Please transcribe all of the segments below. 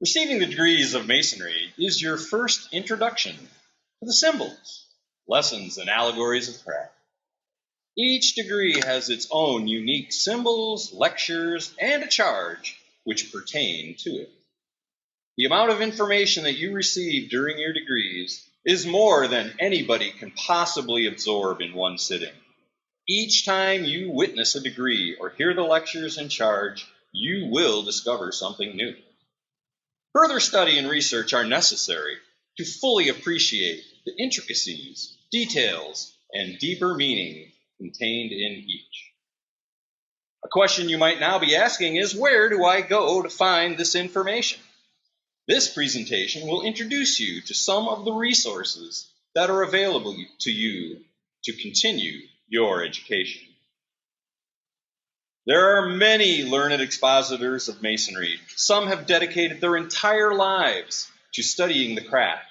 Receiving the degrees of Masonry is your first introduction to the symbols, lessons, and allegories of craft. Each degree has its own unique symbols, lectures, and a charge which pertain to it. The amount of information that you receive during your degrees is more than anybody can possibly absorb in one sitting. Each time you witness a degree or hear the lectures and charge, you will discover something new. Further study and research are necessary to fully appreciate the intricacies, details, and deeper meaning contained in each. A question you might now be asking is, where do I go to find this information? This presentation will introduce you to some of the resources that are available to you to continue your education. There are many learned expositors of Masonry. Some have dedicated their entire lives to studying the craft,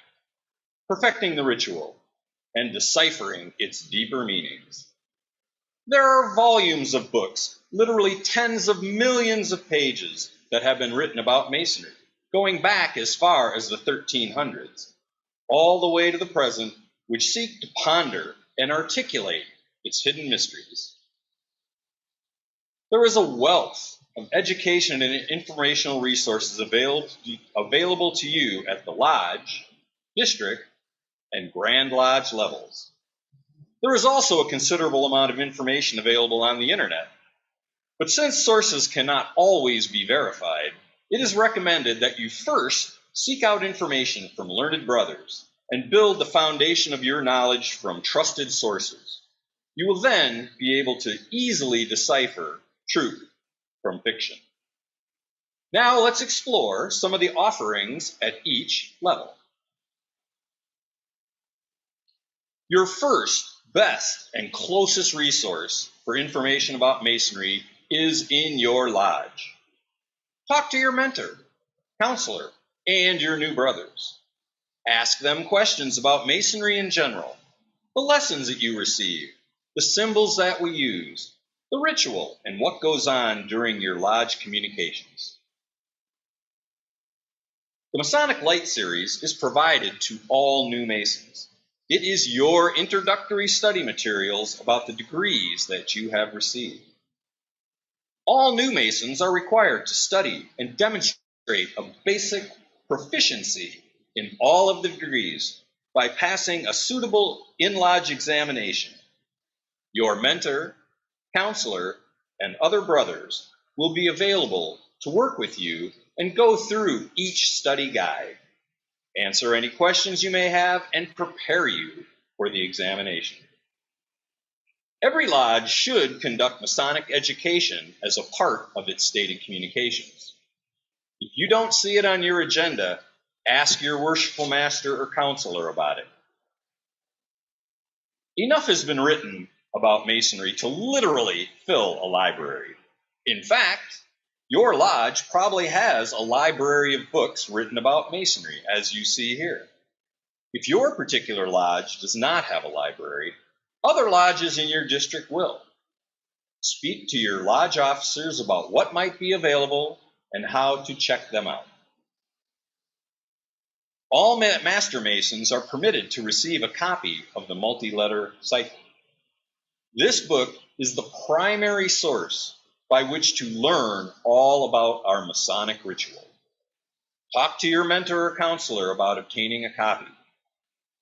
perfecting the ritual, and deciphering its deeper meanings. There are volumes of books, literally tens of millions of pages, that have been written about Masonry, going back as far as the 1300s, all the way to the present, which seek to ponder and articulate its hidden mysteries. There is a wealth of education and informational resources available to you at the lodge, district, and Grand Lodge levels. There is also a considerable amount of information available on the internet. But since sources cannot always be verified, it is recommended that you first seek out information from learned brothers and build the foundation of your knowledge from trusted sources. You will then be able to easily decipher truth from fiction. Now let's explore some of the offerings at each level. Your first, best, and closest resource for information about Masonry is in your lodge. Talk to your mentor, counselor, and your new brothers. Ask them questions about Masonry in general, the lessons that you receive, the symbols that we use, the ritual, and what goes on during your lodge communications. The Masonic Light Series is provided to all new Masons. It is your introductory study materials about the degrees that you have received. All new Masons are required to study and demonstrate a basic proficiency in all of the degrees by passing a suitable in-lodge examination. Your mentor, counselor, and other brothers will be available to work with you and go through each study guide, answer any questions you may have, and prepare you for the examination. Every lodge should conduct Masonic education as a part of its stated communications. If you don't see it on your agenda, ask your worshipful master or counselor about it. Enough has been written about Masonry to literally fill a library. In fact, your lodge probably has a library of books written about Masonry, as you see here. If your particular lodge does not have a library, other lodges in your district will. Speak to your lodge officers about what might be available and how to check them out. All Master Masons are permitted to receive a copy of the multi-letter cipher. This book is the primary source by which to learn all about our Masonic ritual. Talk to your mentor or counselor about obtaining a copy.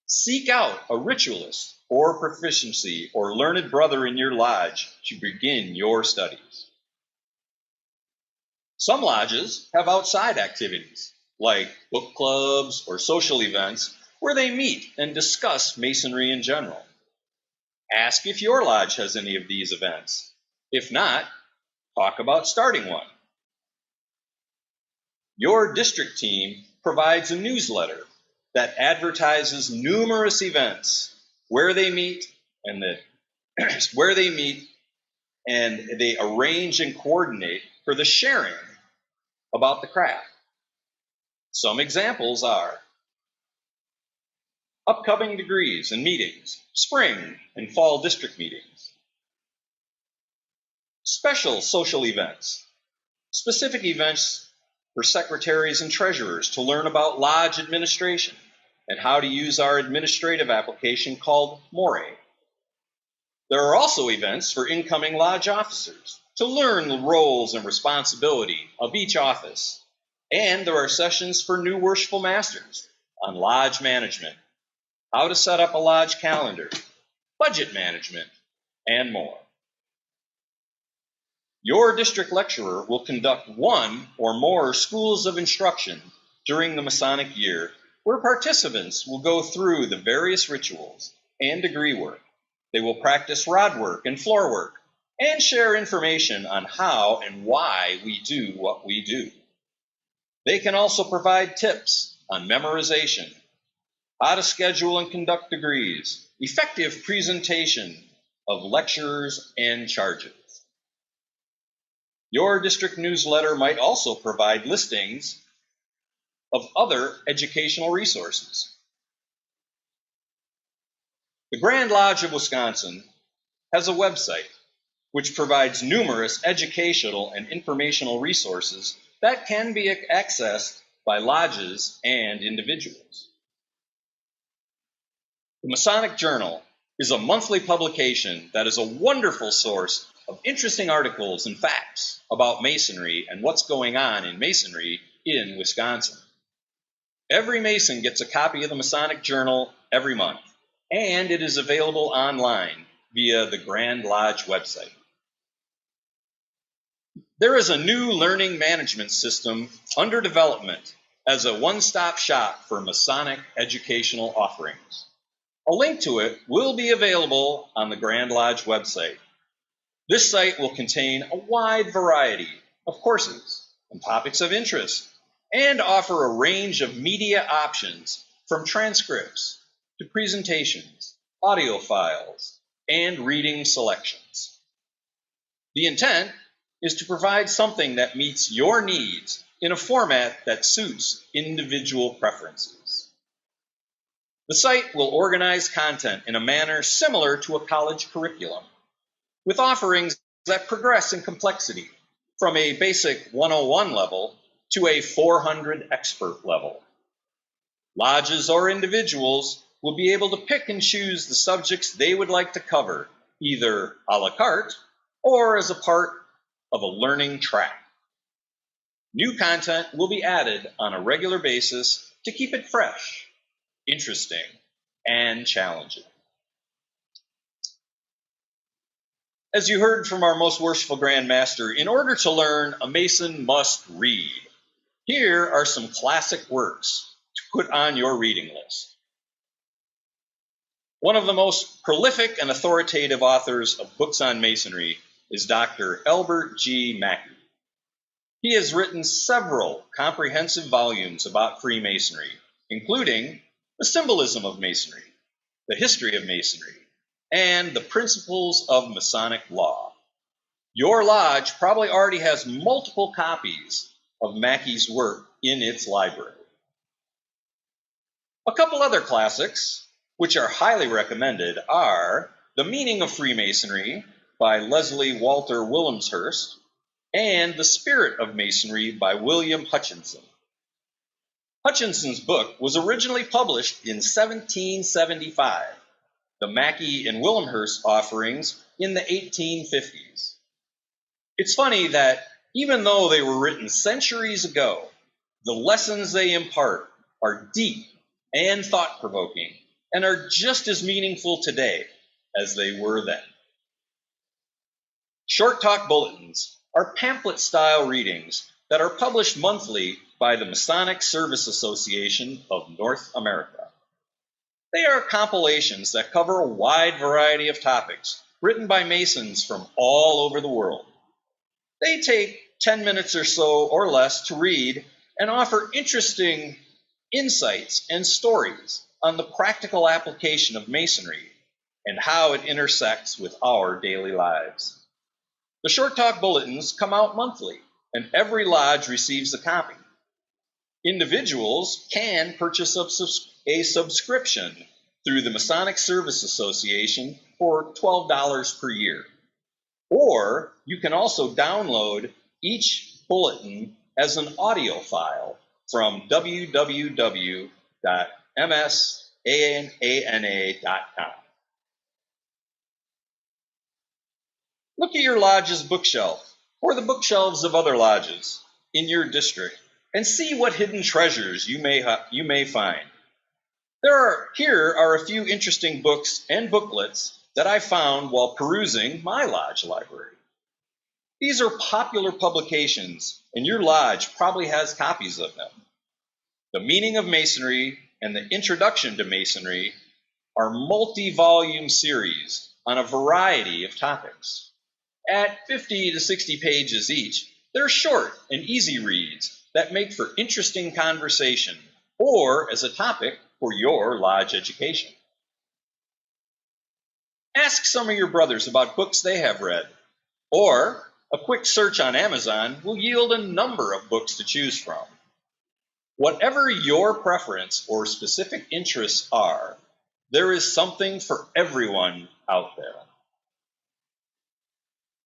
Seek out a ritualist or proficiency or learned brother in your lodge to begin your studies. Some lodges have outside activities, like book clubs or social events, where they meet and discuss Masonry in general. Ask if your lodge has any of these events. If not, talk about starting one. Your district team provides a newsletter that advertises numerous events where they meet and they arrange and coordinate for the sharing about the craft. Some examples are upcoming degrees and meetings, spring and fall district meetings, special social events, specific events for secretaries and treasurers to learn about lodge administration and how to use our administrative application called More. There are also events for incoming lodge officers to learn the roles and responsibility of each office. And there are sessions for new worshipful masters on lodge management, how to set up a lodge calendar, budget management, and more. Your district lecturer will conduct one or more schools of instruction during the Masonic year where participants will go through the various rituals and degree work. They will practice rod work and floor work and share information on how and why we do what we do. They can also provide tips on memorization, how to schedule and conduct degrees, effective presentation of lectures and charges. Your district newsletter might also provide listings of other educational resources. The Grand Lodge of Wisconsin has a website which provides numerous educational and informational resources that can be accessed by lodges and individuals. The Masonic Journal is a monthly publication that is a wonderful source of interesting articles and facts about Masonry and what's going on in Masonry in Wisconsin. Every Mason gets a copy of the Masonic Journal every month, and it is available online via the Grand Lodge website. There is a new learning management system under development as a one-stop shop for Masonic educational offerings. A link to it will be available on the Grand Lodge website. This site will contain a wide variety of courses and topics of interest and offer a range of media options from transcripts to presentations, audio files, and reading selections. The intent is to provide something that meets your needs in a format that suits individual preferences. The site will organize content in a manner similar to a college curriculum, with offerings that progress in complexity from a basic 101 level to a 400 expert level. Lodges or individuals will be able to pick and choose the subjects they would like to cover, either a la carte or as a part of a learning track. New content will be added on a regular basis to keep it fresh, interesting, and challenging. As you heard from our most worshipful Grand Master, in order to learn, a Mason must read. Here are some classic works to put on your reading list. One of the most prolific and authoritative authors of books on Masonry is Dr. Albert G. Mackey. He has written several comprehensive volumes about Freemasonry, including The Symbolism of Masonry, The History of Masonry, and The Principles of Masonic Law. Your lodge probably already has multiple copies of Mackey's work in its library. A couple other classics, which are highly recommended, are The Meaning of Freemasonry by Leslie Walter Willemshurst and The Spirit of Masonry by William Hutchinson. Hutchinson's book was originally published in 1775. The Mackey and Willemshurst offerings in the 1850s. It's funny that even though they were written centuries ago, the lessons they impart are deep and thought-provoking and are just as meaningful today as they were then. Short Talk Bulletins are pamphlet-style readings that are published monthly by the Masonic Service Association of North America. They are compilations that cover a wide variety of topics written by Masons from all over the world. They take 10 minutes or so or less to read and offer interesting insights and stories on the practical application of Masonry and how it intersects with our daily lives. The Short Talk Bulletins come out monthly, and every lodge receives a copy. Individuals can purchase a subscription through the Masonic Service Association for $12 per year. Or you can also download each bulletin as an audio file from www.msana.com. Look at your lodge's bookshelf or the bookshelves of other lodges in your district and see what hidden treasures you may find. Here are a few interesting books and booklets that I found while perusing my lodge library. These are popular publications, and your lodge probably has copies of them. The Meaning of Masonry and the Introduction to Masonry are multi-volume series on a variety of topics. At 50 to 60 pages each, they're short and easy reads that make for interesting conversation or as a topic for your lodge education. Ask some of your brothers about books they have read, or a quick search on Amazon will yield a number of books to choose from. Whatever your preference or specific interests are, there is something for everyone out there.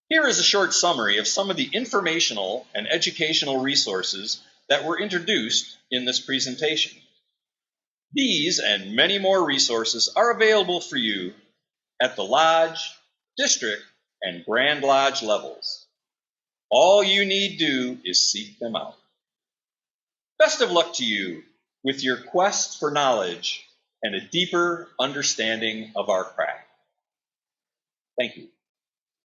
Here is a short summary of some of the informational and educational resources that were introduced in this presentation. These and many more resources are available for you at the lodge, district, and Grand Lodge levels. All you need do is seek them out. Best of luck to you with your quest for knowledge and a deeper understanding of our craft. Thank you.